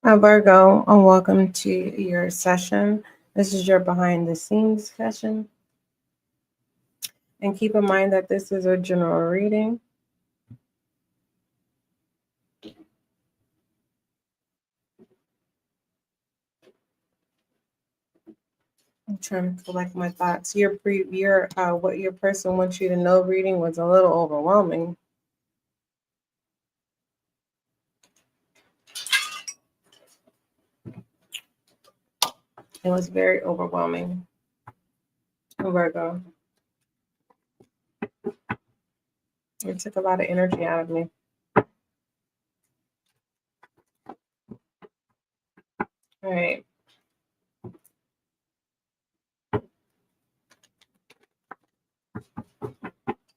Virgo, and welcome to your session. This is your behind the scenes session. And keep in mind that this is a general reading. I'm trying to collect my thoughts. What your person wants you to know reading was a little overwhelming. It was very overwhelming, Virgo. It took a lot of energy out of me. All right.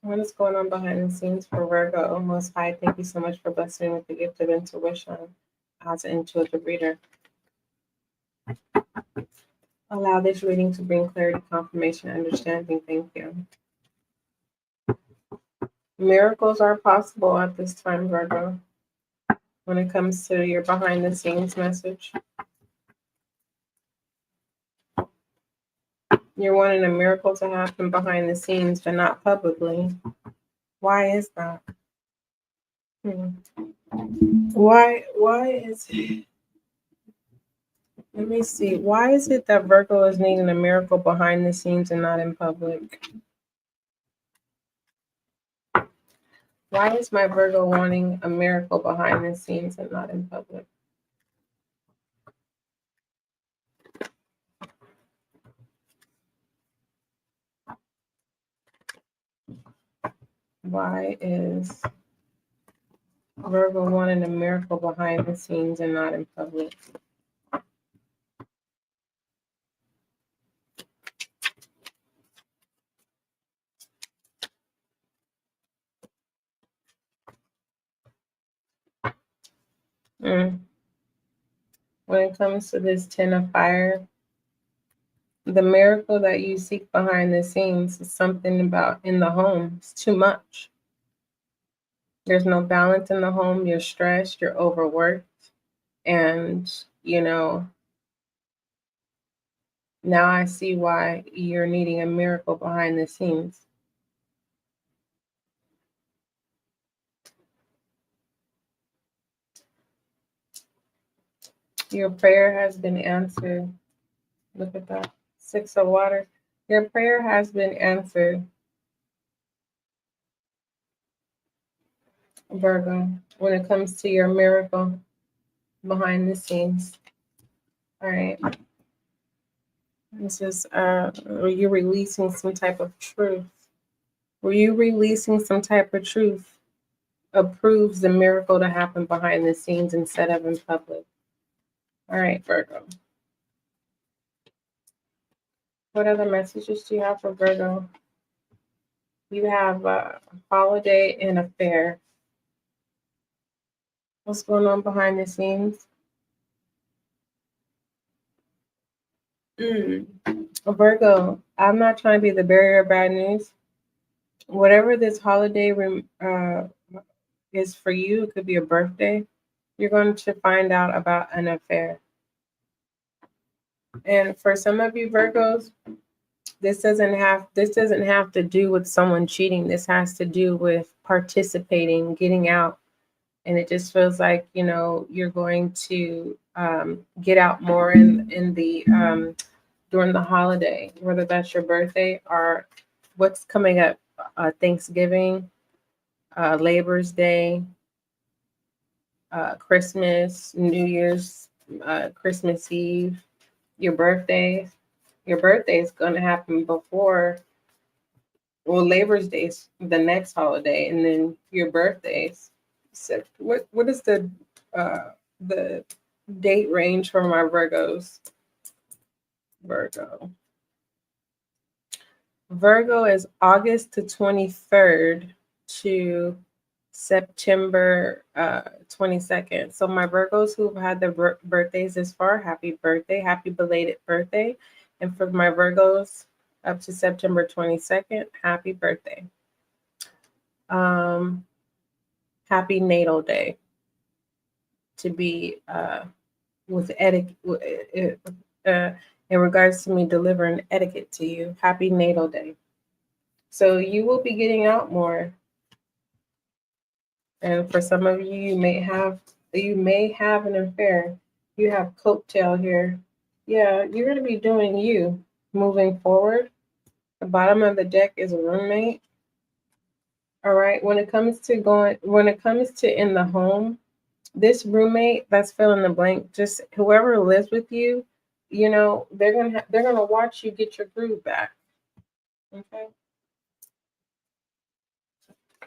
What is going on behind the scenes for Virgo? Most High, thank you so much for blessing me with the gift of intuition as an intuitive reader. Allow this reading to bring clarity, confirmation, understanding. Thank you. Miracles are possible at this time, Virgo, when it comes to your behind the scenes message. You're wanting a miracle to happen behind the scenes, but not publicly. Why is that? Why is it? Let me see. Why is it that Virgo is needing a miracle behind the scenes and not in public? Why is my Virgo wanting a miracle behind the scenes and not in public? Why is Virgo wanting a miracle behind the scenes and not in public? When it comes to this 10 of fire, the miracle that you seek behind the scenes is something about in the home. It's too much. There's no balance in the home. You're stressed. You're overworked. And, now I see why you're needing a miracle behind the scenes. Your prayer has been answered. Look at that. 6 of water. Your prayer has been answered, Virgo, when it comes to your miracle behind the scenes. All right. This is, were you releasing some type of truth? Were you releasing some type of truth approves the miracle to happen behind the scenes instead of in public? All right, Virgo. What other messages do you have for Virgo? You have a holiday and affair. What's going on behind the scenes? Virgo, I'm not trying to be the bearer of bad news. Whatever this holiday is for you, it could be a birthday. You're going to find out about an affair. And for some of you Virgos, this doesn't have to do with someone cheating. This has to do with participating, getting out. And it just feels like, you're going to get out more in the during the holiday, whether that's your birthday or what's coming up, Thanksgiving, Labor's Day, Christmas, New Year's, Christmas Eve, your birthday. Your birthday is going to happen before, Labor's Day is the next holiday, and then your birthdays. So what is the date range for my Virgos? Virgo is August the 23rd to September 22nd. So my Virgos who've had their birthdays this far, happy birthday, happy belated birthday. And for my Virgos up to September 22nd, happy birthday. Happy natal day, to be with etiquette, in regards to me delivering etiquette to you. Happy natal day. So you will be getting out more. And for some of you, you may have an affair. You have coattail here. Yeah, you're going to be doing you moving forward. The bottom of the deck is a roommate. All right. When it comes to in the home, this roommate that's fill in the blank, just whoever lives with you, they're gonna watch you get your groove back. Okay.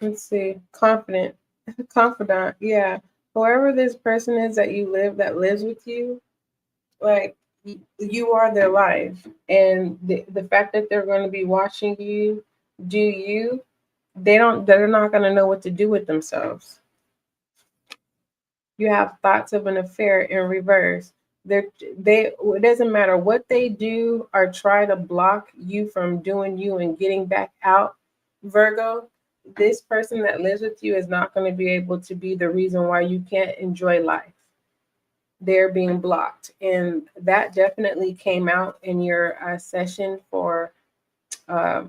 Let's see. Confidant. Yeah. Whoever this person is that lives with you, like you are their life, and the fact that they're going to be watching you do you, they're not going to know what to do with themselves. You have thoughts of an affair in reverse. It doesn't matter what they do or try to block you from doing you and getting back out, Virgo. This person that lives with you is not going to be able to be the reason why you can't enjoy life. They're being blocked, and that definitely came out in your session for what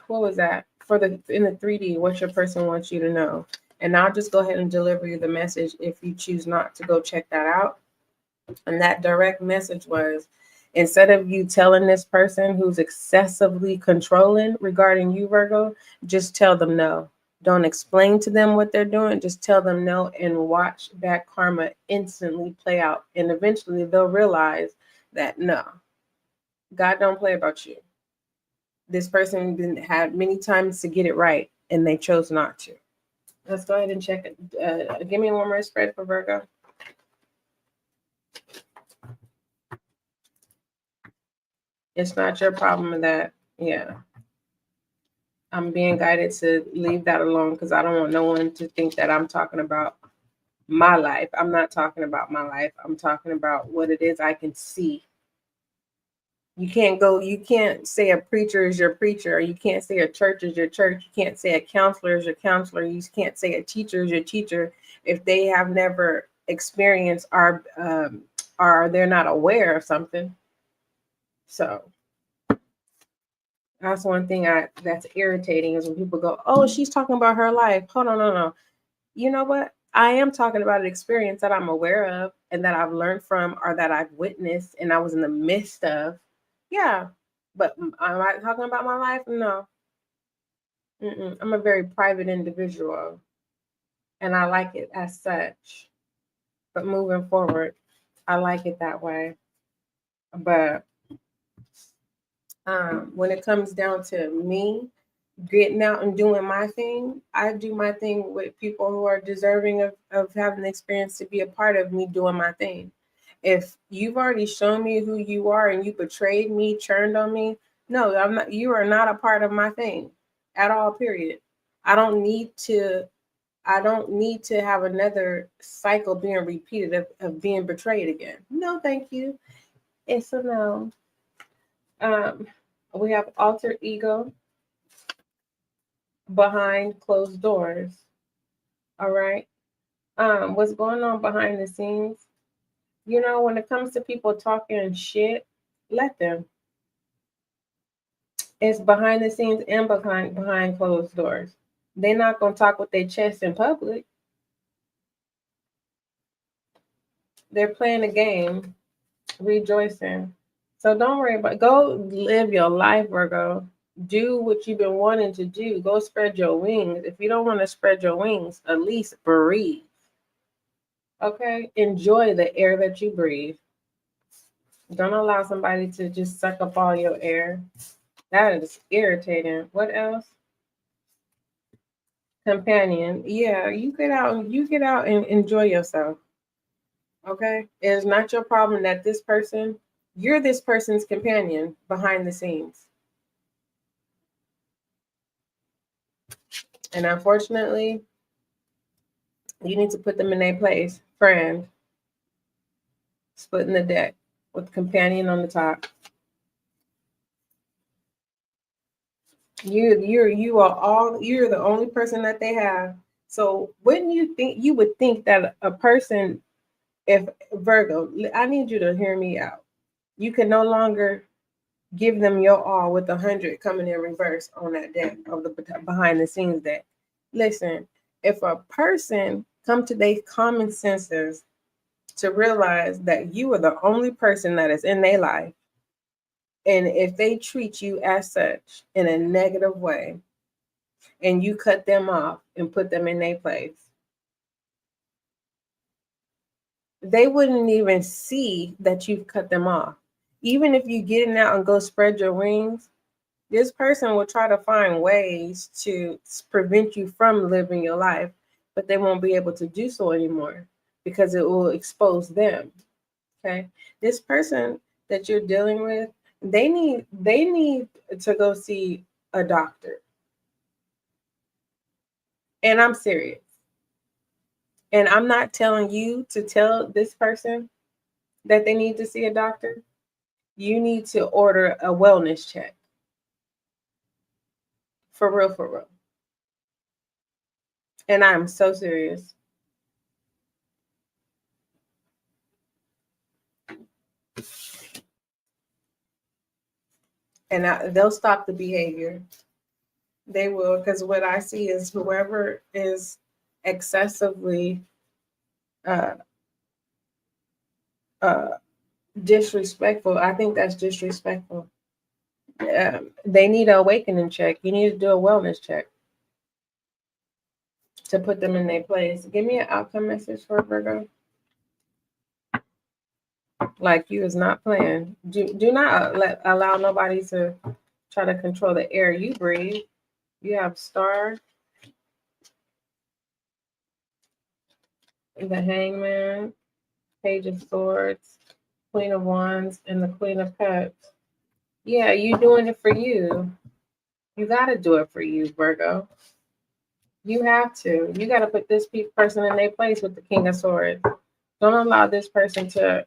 was that in the 3D, what your person wants you to know. And I'll just go ahead and deliver you the message if you choose not to go check that out. And that direct message was, instead of you telling this person who's excessively controlling regarding you, Virgo, just tell them no. Don't explain to them what they're doing. Just tell them no and watch that karma instantly play out. And eventually they'll realize that no, God don't play about you. This person had many times to get it right and they chose not to. Let's go ahead and check it. Give me one more spread for Virgo. It's not your problem that, yeah. I'm being guided to leave that alone because I don't want no one to think that I'm talking about my life. I'm not talking about my life. I'm talking about what it is I can see. You can't say a preacher is your preacher, or you can't say a church is your church. You can't say a counselor is your counselor. You can't say a teacher is your teacher if they have never experienced or they're not aware of something. So that's one thing that's irritating is when people go, oh, she's talking about her life. Hold on, no. You know what? I am talking about an experience that I'm aware of and that I've learned from or that I've witnessed and I was in the midst of. Yeah. But am I talking about my life? No. I'm a very private individual and I like it as such. But moving forward, I like it that way. But when it comes down to me getting out and doing my thing, I do my thing with people who are deserving of having the experience to be a part of me doing my thing. If you've already shown me who you are and you betrayed me, churned on me, no, I'm not. You are not a part of my thing at all. Period. I don't need to have another cycle being repeated of being betrayed again. No, thank you. It's a no. We have alter ego behind closed doors. All right. What's going on behind the scenes? When it comes to people talking shit, let them. It's behind the scenes and behind closed doors. They're not gonna talk with their chest in public. They're playing a game, rejoicing. So don't worry about it. Go live your life, Virgo. Do what you've been wanting to do. Go spread your wings. If you don't want to spread your wings, at least breathe. Okay? Enjoy the air that you breathe. Don't allow somebody to just suck up all your air. That is irritating. What else? Companion. Yeah, you get out and enjoy yourself. Okay? It's not your problem that you're this person's companion behind the scenes. And unfortunately, you need to put them in their place. Friend. Splitting the deck with companion on the top. You're the only person that they have. So wouldn't you would think that a person If Virgo, I need you to hear me out. You can no longer give them your all with 100 coming in reverse on that deck of the behind the scenes deck. Listen, if a person come to their common senses to realize that you are the only person that is in their life, and if they treat you as such in a negative way, and you cut them off and put them in their place, they wouldn't even see that you've cut them off. Even if you get in out and go spread your wings, this person will try to find ways to prevent you from living your life, but they won't be able to do so anymore because it will expose them. Okay. This person that you're dealing with, they need to go see a doctor. And I'm serious. And I'm not telling you to tell this person that they need to see a doctor. You need to order a wellness check. For real, for real. And I'm so serious. And they'll stop the behavior. They will, because what I see is whoever is excessively disrespectful, I think that's disrespectful. They need an awakening check. You need to do a wellness check to put them in their place. Give me an outcome message for Virgo. Like you is not playing. Do not allow nobody to try to control the air you breathe. You have Star, the Hangman, Page of Swords, Queen of Wands, and the Queen of Cups. Yeah, you doing it for you. You got to do it for you, Virgo. You have to. You got to put this person in their place with the King of Swords. Don't allow this person to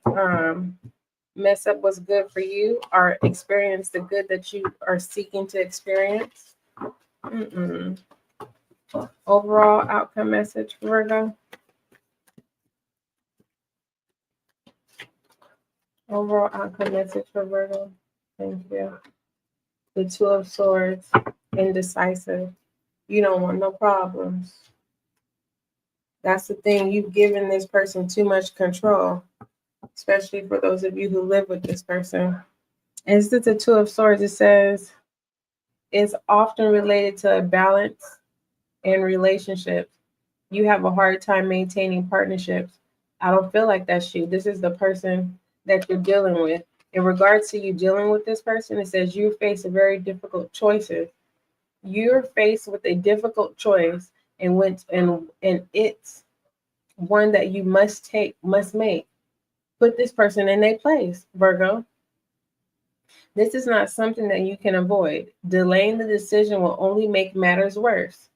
mess up what's good for you or experience the good that you are seeking to experience. Overall outcome message for Virgo. Overall outcome message for Virgo. Thank you. The Two of Swords, indecisive. You don't want no problems. That's the thing. You've given this person too much control, especially for those of you who live with this person. And this is the Two of Swords. It says it's often related to a balance in relationships. You have a hard time maintaining partnerships. I don't feel like that's you. This is the person that you're dealing with. In regards to you dealing with this person, it says you face a very difficult choices. You're faced with a difficult choice, and it's one that you must make. Put this person in their place, Virgo. This is not something that you can avoid. Delaying the decision will only make matters worse.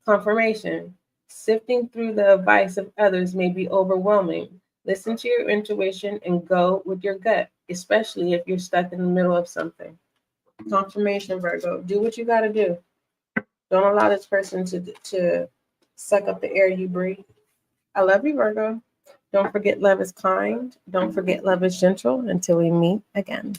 Confirmation. Sifting through the advice of others may be overwhelming. Listen to your intuition and go with your gut, especially if you're stuck in the middle of something. Confirmation, Virgo. Do what you got to do. Don't allow this person to suck up the air you breathe. I love you, Virgo. Don't forget love is kind. Don't forget love is gentle. Until we meet again.